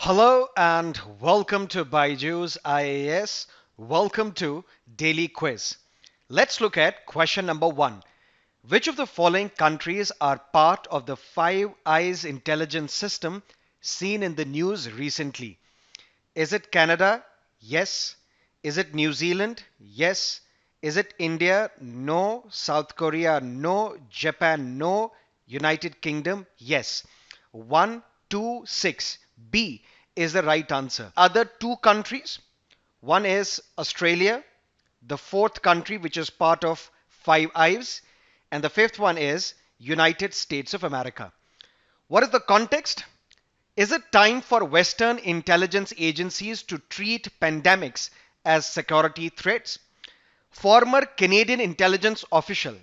Hello and welcome to BYJU'S IAS. Welcome to Daily Quiz. Let's look at question number 1. Which of the following countries are part of the Five Eyes intelligence system seen in the news recently? Is it Canada? Yes. Is it New Zealand? Yes. Is it India? No. South Korea? No. Japan? No. United Kingdom? Yes. 1, 2, 6. B is the right answer. Other two countries. One is Australia, the fourth country which is part of Five Eyes, and the fifth one is United States of America. What is the context? Is it time for Western intelligence agencies to treat pandemics as security threats? Former Canadian intelligence official,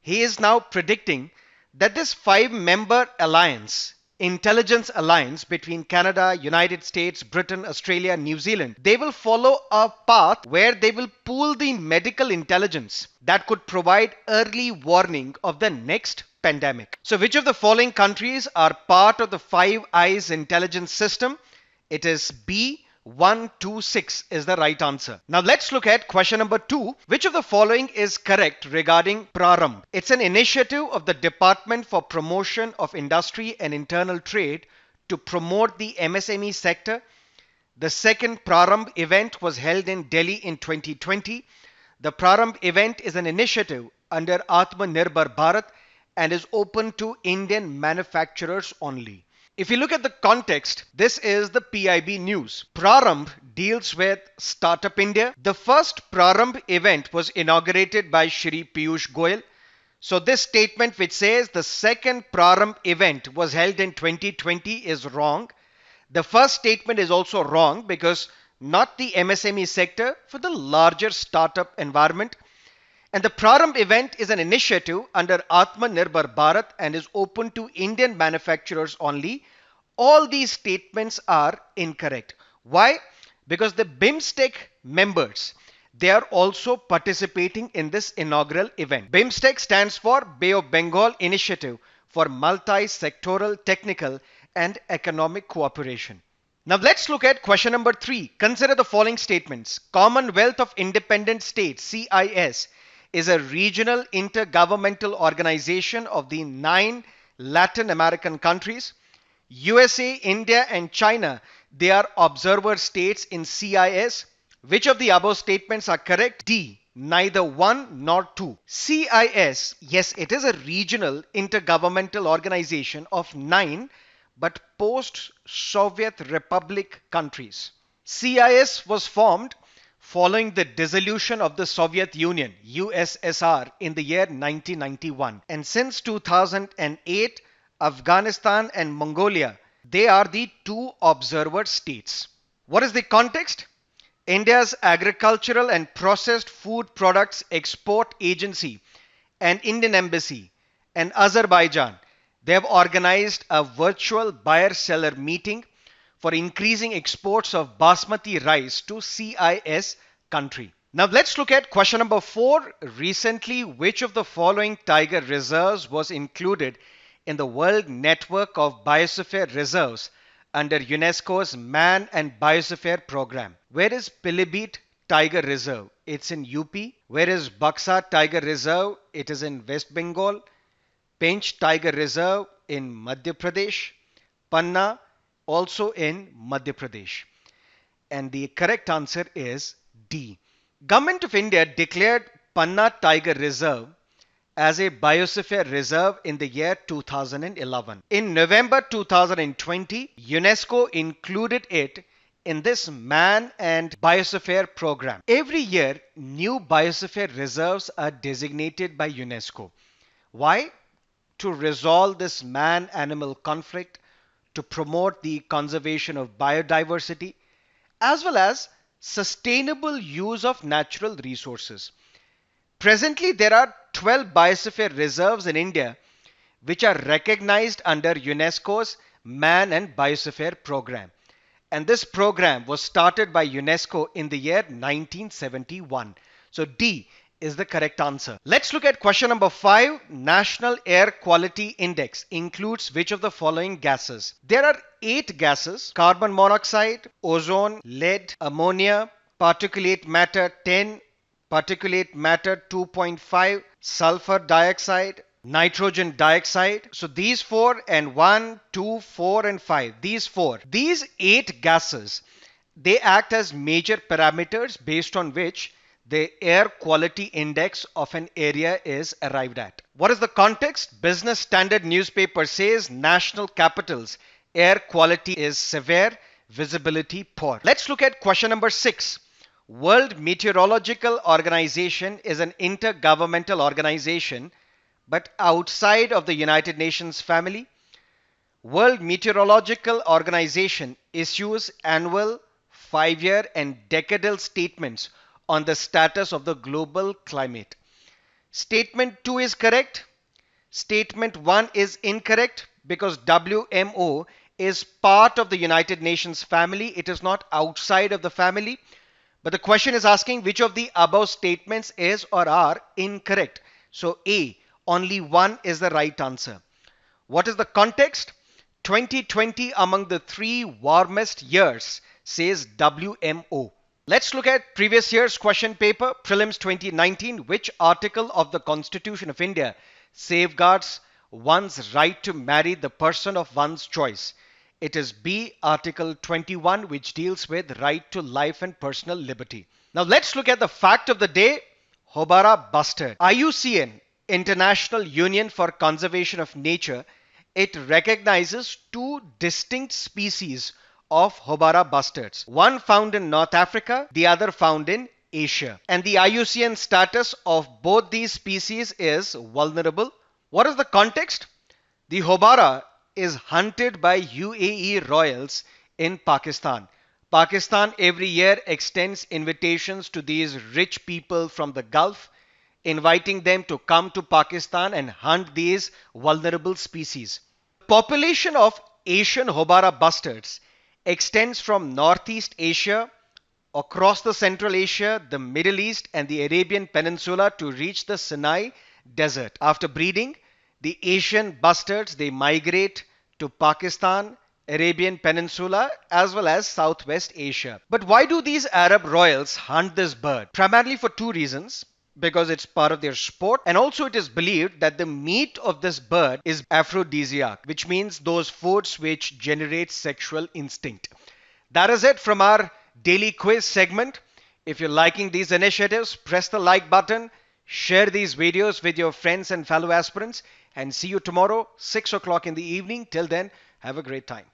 he is now predicting that this five-member intelligence alliance between Canada, United States, Britain, Australia, New Zealand, they will follow a path where they will pool the medical intelligence that could provide early warning of the next pandemic. So which of the following countries are part of the Five Eyes intelligence system? It is B. 1, 2, 6 is the right answer. Now let's look at question number 2. Which of the following is correct regarding Prarambh? It's an initiative of the Department for Promotion of Industry and Internal Trade to promote the MSME sector. The second Prarambh event was held in Delhi in 2020. The Prarambh event is an initiative under Atmanirbhar Bharat and is open to Indian manufacturers only. If you look at the context, this is the PIB news. Prarambh deals with Startup India. The first Prarambh event was inaugurated by Shri Piyush Goyal. So this statement which says the second Prarambh event was held in 2020 is wrong. The first statement is also wrong because not the MSME sector, for the larger startup environment. And the Prarambh event is an initiative under Atmanirbhar Bharat and is open to Indian manufacturers only. All these statements are incorrect. Why? Because the BIMSTEC members, they are also participating in this inaugural event. BIMSTEC stands for Bay of Bengal Initiative for Multi-Sectoral Technical and Economic Cooperation. Now let's look at question number 3. Consider the following statements. Commonwealth of Independent States, CIS, is a regional intergovernmental organization of the 9 Latin American countries. USA, India and China, they are observer states in CIS. Which of the above statements are correct? D. Neither 1 nor 2. CIS, yes, it is a regional intergovernmental organization of 9 but post-Soviet Republic countries. CIS was formed following the dissolution of the Soviet Union, USSR, in the year 1991. And since 2008, Afghanistan and Mongolia, they are the 2 observer states. What is the context? India's Agricultural and Processed Food Products Export Agency and Indian Embassy and Azerbaijan, they have organized a virtual buyer-seller meeting for increasing exports of basmati rice to CIS country. Now let's look at question number 4. Recently, which of the following tiger reserves was included in the World Network of Biosphere Reserves under UNESCO's Man and Biosphere Program? Where is Pilibhit Tiger Reserve? It's in UP. Where is Buxa Tiger Reserve? It is in West Bengal. Pench Tiger Reserve in Madhya Pradesh. Panna also in Madhya Pradesh. And the correct answer is D. Government of India declared Panna Tiger Reserve as a biosphere reserve in the year 2011. In November 2020, UNESCO included it in this Man and Biosphere program. Every year, new biosphere reserves are designated by UNESCO. Why? To resolve this man-animal conflict, to promote the conservation of biodiversity, as well as sustainable use of natural resources. Presently, there are 12 biosphere reserves in India which are recognized under UNESCO's Man and Biosphere program. And this program was started by UNESCO in the year 1971. So D is the correct answer. Let's look at question number 5. National Air Quality Index includes which of the following gases? There are 8 gases: carbon monoxide, ozone, lead, ammonia, particulate matter 10, particulate matter 2.5, sulfur dioxide, nitrogen dioxide. So these 4 and 1, 2, 4 and 5, these 8 gases, they act as major parameters based on which the air quality index of an area is arrived at. What is the context? Business Standard newspaper says national capitals air quality is severe, visibility poor. Let's look at question number 6. World Meteorological Organization is an intergovernmental organization but outside of the United Nations family. World Meteorological Organization issues annual, 5-year and decadal statements on the status of the global climate. Statement 2 is correct. Statement 1 is incorrect because WMO is part of the United Nations family. It is not outside of the family. But the question is asking which of the above statements is or are incorrect. So A, only one is the right answer. What is the context? 2020 among the 3 warmest years, says WMO. Let's look at previous year's question paper, Prelims 2019. Which article of the Constitution of India safeguards one's right to marry the person of one's choice? It is B, Article 21, which deals with right to life and personal liberty. Now let's look at the fact of the day. Hobara bustard. IUCN, International Union for Conservation of Nature, it recognizes 2 distinct species of Hobara bustards. One found in North Africa, the other found in Asia. And the IUCN status of both these species is vulnerable. What is the context? The Hobara is hunted by UAE royals in Pakistan. Pakistan every year extends invitations to these rich people from the Gulf, inviting them to come to Pakistan and hunt these vulnerable species. Population of Asian Hobara bustards extends from Northeast Asia, across the Central Asia, the Middle East and the Arabian Peninsula to reach the Sinai Desert. After breeding, the Asian bustards, they migrate to Pakistan, Arabian Peninsula as well as Southwest Asia. But why do these Arab royals hunt this bird? Primarily for 2 reasons. Because it's part of their sport, and also it is believed that the meat of this bird is aphrodisiac, which means those foods which generate sexual instinct. That is it from our daily quiz segment. If you're liking these initiatives, press the like button, share these videos with your friends and fellow aspirants, and see you tomorrow 6 o'clock in the evening. Till then, have a great time.